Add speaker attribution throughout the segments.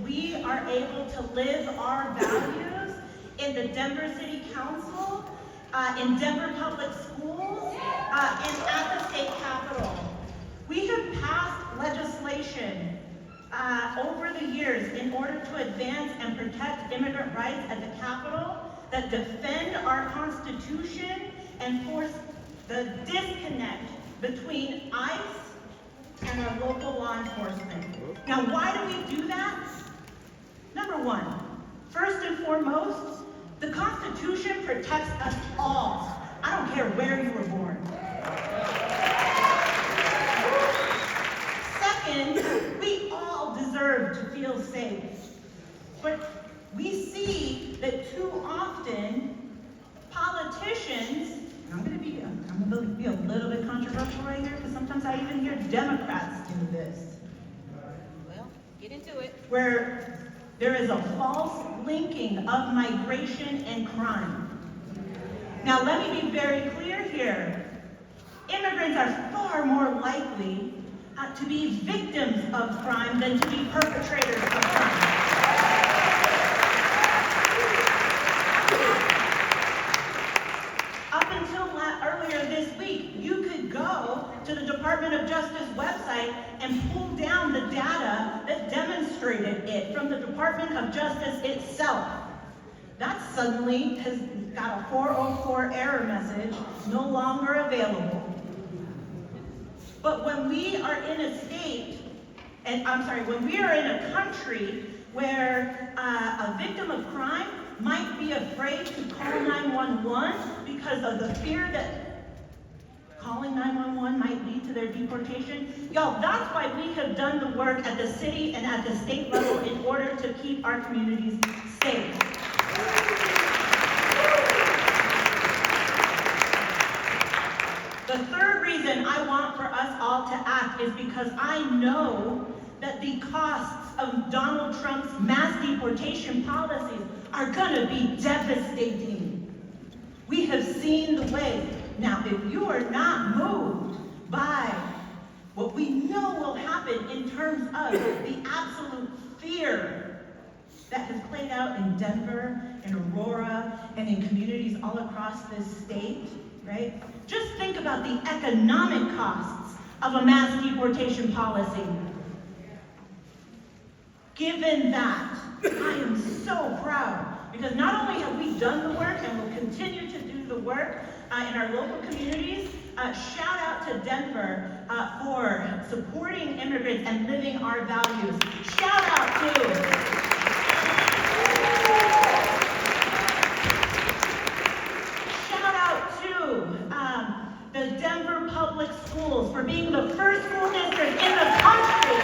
Speaker 1: we are able to live our values in the Denver City Council, in Denver Public Schools, and at the state capitol. We have passed legislation over the years in order to advance and protect immigrant rights at the Capitol that defend our Constitution and force the disconnect between ICE and our local law enforcement. Now, why do we do that? Number one, first and foremost, the Constitution protects us all. I don't care where you were born. Second, we all deserve to feel safe. But we see that too often politicians, and I'm going to be a little bit controversial right here, because sometimes I even hear Democrats do this.
Speaker 2: Well, get into it.
Speaker 1: Where there is a false linking of migration and crime. Now, let me be very clear here. Immigrants are far more likely to be victims of crime than to be perpetrators of crime. Up until earlier this week, you could go to the Department of Justice website and pull down the data that demonstrated it from the Department of Justice itself. That suddenly has got a 404 error message, no longer available. But when we are in a state, when we are in a country where a victim of crime might be afraid to call 911 because of the fear that calling 911 might lead to their deportation. Y'all, that's why we have done the work at the city and at the state level in order to keep our communities safe. The third reason I want for us all to act is because I know that the costs of Donald Trump's mass deportation policies are going to be devastating. We have seen the way. Now, if you are not moved by what we know will happen in terms of the absolute fear that has played out in Denver, in Aurora, and in communities all across this state, right? Just think about the economic costs of a mass deportation policy. Given that, I am so proud, because not only have we done the work and will continue to do the work in our local communities, shout out to Denver for supporting immigrants and living our values. Shout out to the Denver Public Schools for being the first school district in the country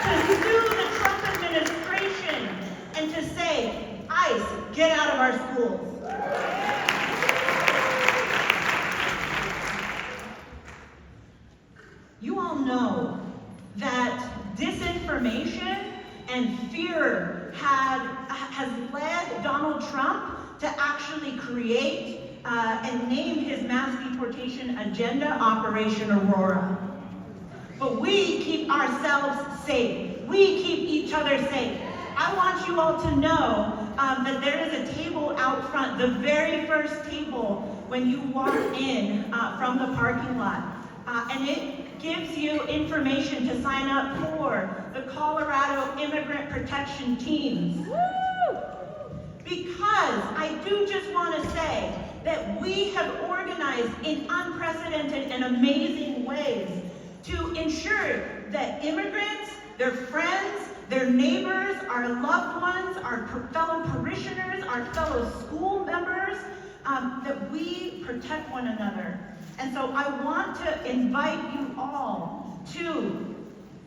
Speaker 1: to sue the Trump administration and to say, ICE, get out of our schools. You all know that disinformation and fear has led Donald Trump to actually create and name his mass deportation agenda Operation Aurora. But we keep ourselves safe. We keep each other safe. I want you all to know that there is a table out front, the very first table when you walk in from the parking lot. And it gives you information to sign up for the Colorado Immigrant Protection Teams. Because I do just want to say that we have organized in unprecedented and amazing ways to ensure that immigrants, their friends, their neighbors, our loved ones, our fellow parishioners, our fellow school members, that we protect one another. And so I want to invite you all to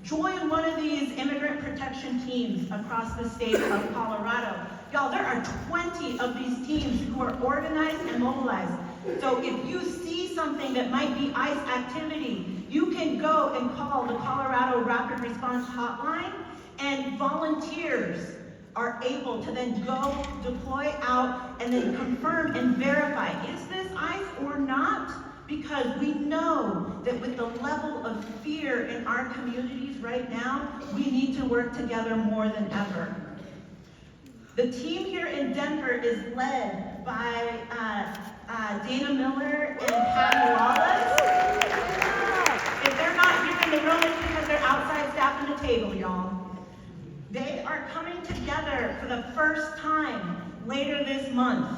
Speaker 1: join one of these immigrant protection teams across the state of Colorado. Y'all, there are 20 of these teams who are organized and mobilized. So if you see something that might be ICE activity, you can go and call the Colorado Rapid Response Hotline, and volunteers are able to then go deploy out and then confirm and verify, is this ICE or not? because we know that with the level of fear in our communities right now, we need to work together more than ever. The team here in Denver is led by Dana Miller and Patty Wallace. If they're not here in the room, it's because they're outside staffing the table, y'all. They are coming together for the first time later this month.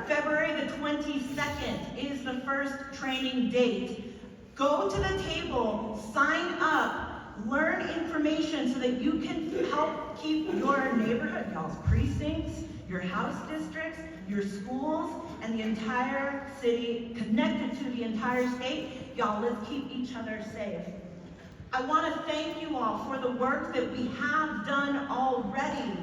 Speaker 1: February the 22nd is the first training date. Go to the table, sign up, learn information so that you can help keep your neighborhood, y'all's precincts, your house districts, your schools, and the entire city connected to the entire state. Y'all, let's keep each other safe. I want to thank you all for the work that we have done already.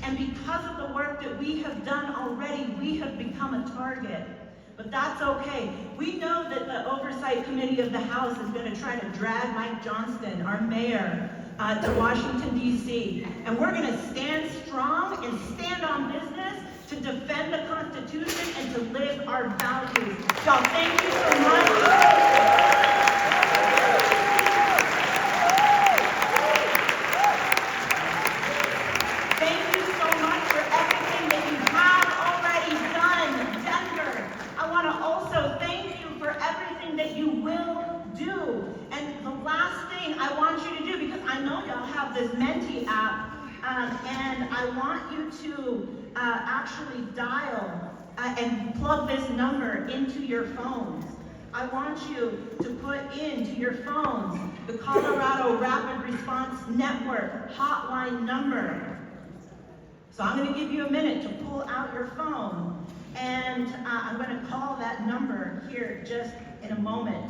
Speaker 1: And because of the work that we have done already, we have become a target. But that's okay. We know that the Oversight Committee of the House is going to try to drag Mike Johnston, our mayor, to Washington, D.C. And we're going to stand strong and stand on business to defend the Constitution and to live our values. Y'all, thank you so much. This Menti app, and I want you to actually dial and plug this number into your phones. I want you to put into your phones the Colorado Rapid Response Network hotline number. So I'm going to give you a minute to pull out your phone, and I'm going to call that number here just in a moment.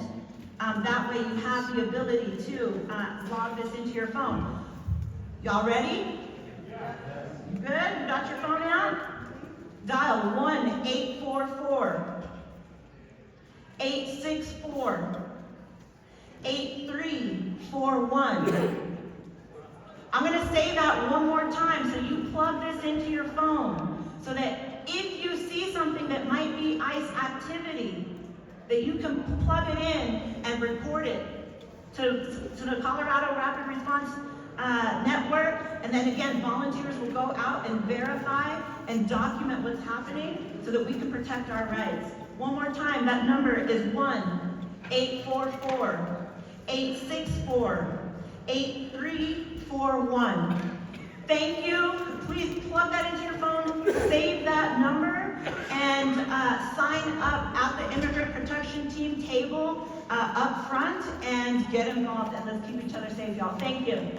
Speaker 1: That way you have the ability to log this into your phone. Y'all ready? You good? You got your phone out? Dial 1-844-864-8341. I'm going to say that one more time so you plug this into your phone so that if you see something that might be ICE activity, that you can plug it in and report it to the Colorado Rapid Response Network, and then again, volunteers will go out and verify and document what's happening so that we can protect our rights. One more time, that number is 1-844-864-8341. Thank you. Please plug that into your phone, save that number, and sign up at the Immigrant Protection Team table up front and get involved, and let's keep each other safe, y'all. Thank you.